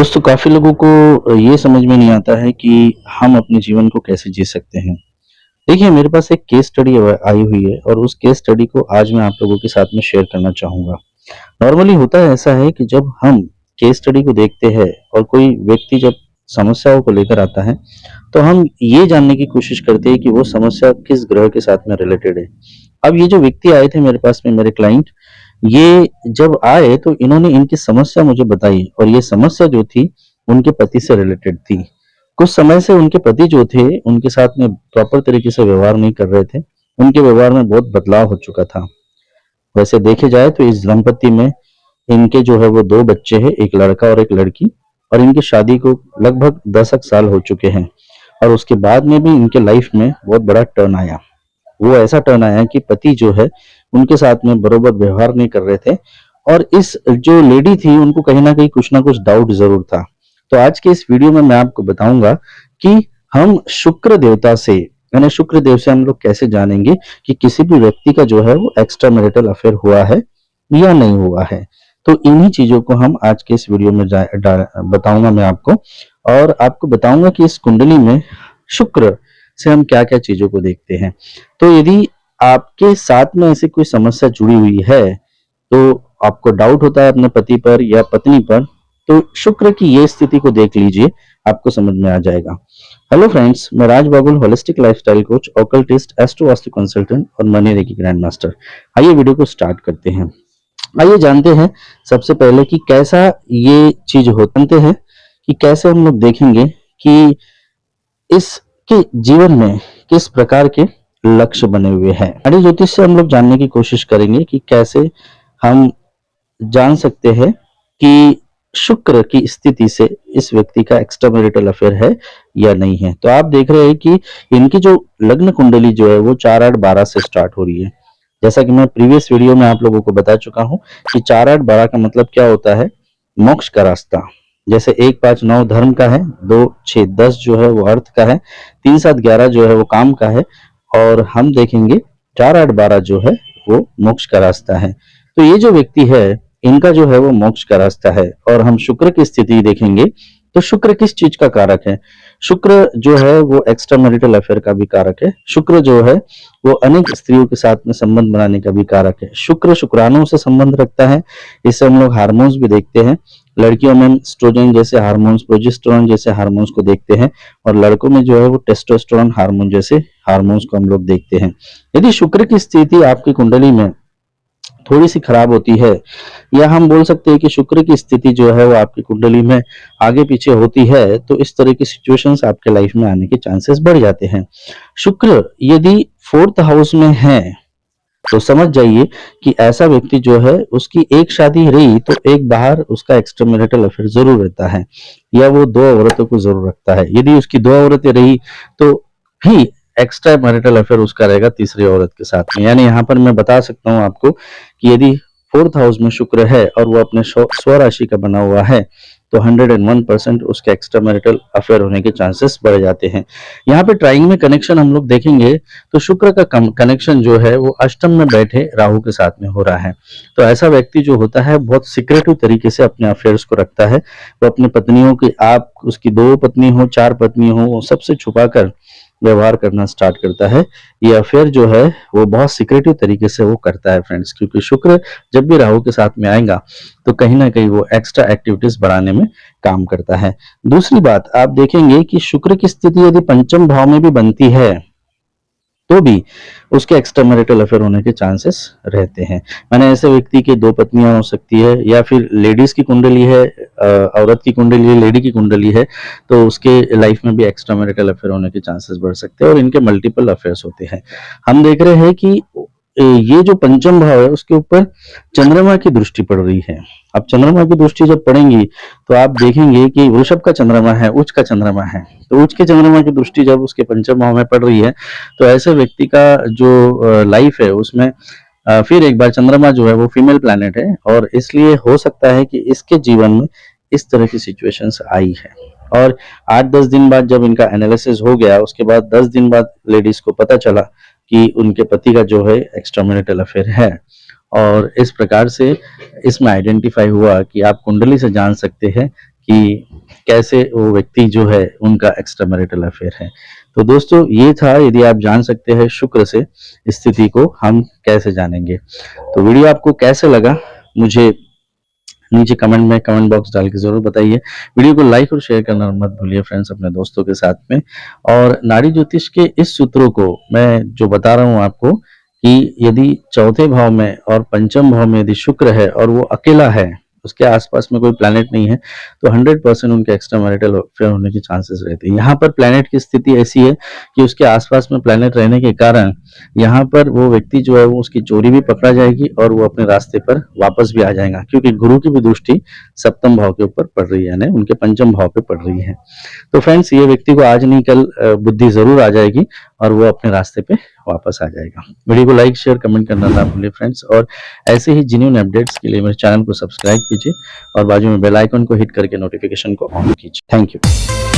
दोस्तों काफ़ी लोगों को ये समझ में नहीं आता है कि हम अपने जीवन को कैसे जी सकते हैं। देखिए मेरे पास एक केस स्टडी आई हुई है और उस केस स्टडी को आज मैं आप लोगों के साथ में शेयर करना चाहूँगा। नॉर्मली होता है ऐसा है कि जब हम केस स्टडी को देखते हैं और कोई व्यक्ति जब समस्याओं को लेकर आता है, तो हम ये जानने की कोशिश करते हैं कि वो समस्या किस ग्रह के साथ में रिलेटेड है। अब ये जो व्यक्ति आए थे मेरे पास में मेरे क्लाइंट, ये जब आए तो इन्होंने इनकी समस्या मुझे बताई और ये समस्या जो थी उनके पति से रिलेटेड थी। कुछ समय से उनके पति जो थे उनके साथ में प्रॉपर तरीके से व्यवहार नहीं कर रहे थे। उनके व्यवहार में बहुत बदलाव हो चुका था। वैसे देखे जाए तो इस दंपति में इनके जो है वो 2 बच्चे हैं, एक लड़का और एक लड़की, और इनकी शादी को लगभग 10 साल हो चुके हैं। और उसके बाद में भी इनके लाइफ में बहुत बड़ा टर्न आया। वो ऐसा टर्न आया कि पति जो है उनके साथ में बरोबर व्यवहार नहीं कर रहे थे और इस जो लेडी थी उनको कहीं ना कुछ डाउट जरूर था। तो आज के इस वीडियो में मैं आपको बताऊंगा कि हम शुक्र देवता से यानी शुक्र देव से हम लोग कैसे जानेंगे कि किसी भी व्यक्ति का जो है वो एक्स्ट्रा मैरिटल अफेयर हुआ है या नहीं हुआ है। तो इन्हीं चीजों को हम आज के इस वीडियो में बताऊंगा मैं आपको, और आपको बताऊंगा कि इस कुंडली में शुक्र से हम क्या क्या चीजों को देखते हैं। तो यदि आपके साथ में ऐसी कोई समस्या जुड़ी हुई है, तो आपको डाउट होता है अपने पति पर या पत्नी पर, तो शुक्र की ये स्थिति को देख लीजिए, आपको समझ में आ जाएगा। हेलो फ्रेंड्स, मैं Raj Babul, holistic lifestyle coach, occultist, astro vastu consultant और मनी रेकी ग्रैंड मास्टर। आइए वीडियो को स्टार्ट करते हैं। आइए जानते हैं सबसे पहले कि कैसा ये चीज होते हैं, कि कैसे हम लोग देखेंगे कि इसके जीवन में किस प्रकार के लक्ष्य बने हुए हैं। आर्य ज्योतिष से हम लोग जानने की कोशिश करेंगे कि कैसे हम जान सकते हैं कि शुक्र की स्थिति से इस व्यक्ति का एक्स्ट्रा मैरिटल अफेयर है या नहीं है। तो आप देख रहे हैं कि इनकी जो लग्न कुंडली जो है वो 4-8-12 से स्टार्ट हो रही है। जैसा कि मैं प्रीवियस वीडियो में आप लोगों को बता चुका हूं कि 4-8-12 का मतलब क्या होता है, मोक्ष का रास्ता। जैसे 1-5-9 धर्म का है, 2-6-10 जो है वो अर्थ का है, 3-7-11 जो है वो काम का है, और हम देखेंगे 4-8-12 जो है वो मोक्ष का रास्ता है। तो ये जो व्यक्ति है इनका जो है वो मोक्ष का रास्ता है। और हम शुक्र की स्थिति देखेंगे तो शुक्र किस चीज का कारक है। शुक्र जो है वो एक्स्ट्रा मैरिटल अफेयर का भी कारक है। शुक्र जो है वो अनेक स्त्रियों के साथ में संबंध बनाने का भी कारक है। शुक्र शुक्राणुओं से संबंध रखता है। इससे हम लोग हार्मोन्स भी देखते हैं। लड़कियों में एस्ट्रोजन जैसे हार्मोन्स, प्रोजेस्टेरोन जैसे हार्मोन्स को देखते हैं, और लड़कों में जो है वो टेस्टोस्टेरोन हार्मोन जैसे हार्मोन्स को हम लोग देखते हैं। यदि शुक्र की स्थिति आपकी कुंडली में थोड़ी सी खराब होती है, या हम बोल सकते हैं कि शुक्र की स्थिति जो है वो आपकी कुंडली में आगे पीछे होती है, तो इस तरह की सिचुएशंस आपके लाइफ में आने के चांसेस बढ़ जाते हैं। शुक्र यदि 4th हाउस में है तो समझ जाइए कि ऐसा व्यक्ति जो है उसकी एक शादी रही तो एक बाहर उसका एक्स्ट्रा मैरिटल अफेयर जरूर रहता है, या वो 2 औरतों को जरूर रखता है। यदि उसकी 2 औरतें रही तो भी एक्स्ट्रा मैरिटल अफेयर उसका रहेगा तीसरी औरत के साथ में। यानी यहाँ पर मैं बता सकता हूँ आपको कि यदि 4th हाउस में शुक्र है और वो अपने स्व राशि का बना हुआ है, तो 101% उसके एक्स्ट्रा मैरिटल अफेयर होने के चांसेस बढ़ जाते हैं। यहाँ पे ट्राइंग में कनेक्शन हम लोग देखेंगे तो शुक्र का कनेक्शन जो है वो अष्टम में बैठे राहु के साथ में हो रहा है। तो ऐसा व्यक्ति जो होता है बहुत सीक्रेटिव तरीके से अपने अफेयर्स को रखता है। वो अपनी पत्नियों की, आप उसकी 2 पत्नी हो, 4 पत्नी हो, वो सबसे छुपाकर व्यवहार करना स्टार्ट करता है। ये अफेयर जो है वो बहुत सीक्रेटिव तरीके से वो करता है फ्रेंड्स, क्योंकि शुक्र जब भी राहु के साथ में आएगा तो कहीं ना कहीं वो एक्स्ट्रा एक्टिविटीज बढ़ाने में काम करता है। दूसरी बात आप देखेंगे कि शुक्र की स्थिति यदि पंचम भाव में भी बनती है तो भी उसके एक्स्ट्रा मैरिटल अफेयर होने के चांसेस रहते हैं। माने ऐसे व्यक्ति की 2 पत्नियां हो सकती है, या फिर लेडीज की कुंडली है, औरत की कुंडली है, लेडी की कुंडली है, तो उसके लाइफ में भी एक्स्ट्रा मैरिटल अफेयर होने के चांसेस बढ़ सकते हैं, और इनके मल्टीपल अफेयर्स होते हैं। हम देख रहे हैं कि ये जो पंचम भाव है उसके ऊपर चंद्रमा की दृष्टि पड़ रही है। अब चंद्रमा की दृष्टि जब पड़ेंगी तो आप देखेंगे कि वृषभ का चंद्रमा है, उच्च का चंद्रमा है, तो उच्च के चंद्रमा की दृष्टि जब उसके पंचम भाव में पड़ रही है तो ऐसे व्यक्ति का जो लाइफ है उसमें फिर एक बार चंद्रमा जो है वो फीमेल प्लैनेट है, और इसलिए हो सकता है कि इसके जीवन में इस तरह की सिचुएशंस आई है। और 8-10 दिन बाद जब इनका एनालिसिस हो गया, उसके बाद 10 दिन बाद लेडीज को पता चला कि उनके पति का जो है एक्स्ट्रा मैरिटल अफेयर है, और इस प्रकार से इसमें आइडेंटिफाई हुआ कि आप कुंडली से जान सकते हैं कि कैसे वो व्यक्ति जो है उनका एक्स्ट्रा मैरिटल अफेयर है। तो दोस्तों ये था, यदि आप जान सकते हैं शुक्र से स्थिति को हम कैसे जानेंगे। तो वीडियो आपको कैसे लगा मुझे नीचे कमेंट बॉक्स डाल के जरूर बताइए। वीडियो को लाइक और शेयर करना मत भूलिए फ्रेंड्स अपने दोस्तों के साथ में। और नाड़ी ज्योतिष के इस सूत्रों को मैं जो बता रहा हूँ आपको कि यदि चौथे भाव में और पंचम भाव में यदि शुक्र है और वो अकेला है, उसके आसपास में कोई प्लैनेट नहीं है, तो 100% उनके एक्स्ट्रा मैरिटल अफेयर होने की चांसेस रहते हैं। यहाँ पर प्लैनेट की स्थिति ऐसी है कि उसके आसपास में प्लैनेट रहने के कारण यहाँ पर वो व्यक्ति जो है वो उसकी चोरी भी पकड़ा जाएगी और वो अपने रास्ते पर वापस भी आ जाएगा, क्योंकि गुरु की भी दृष्टि सप्तम भाव के ऊपर पड़ रही है, यानी उनके पंचम भाव पे पड़ रही है। तो फ्रेंड्स ये व्यक्ति को आज नहीं कल बुद्धि जरूर आ जाएगी और वो अपने रास्ते पे वापस आ जाएगा। वीडियो को लाइक शेयर कमेंट करना ना भूलिए फ्रेंड्स, और ऐसे ही जेन्युइन अपडेट्स के लिए मेरे चैनल को सब्सक्राइब कीजिए और बाजू में बेल आइकन को हिट करके नोटिफिकेशन को ऑन कीजिए। Thank you.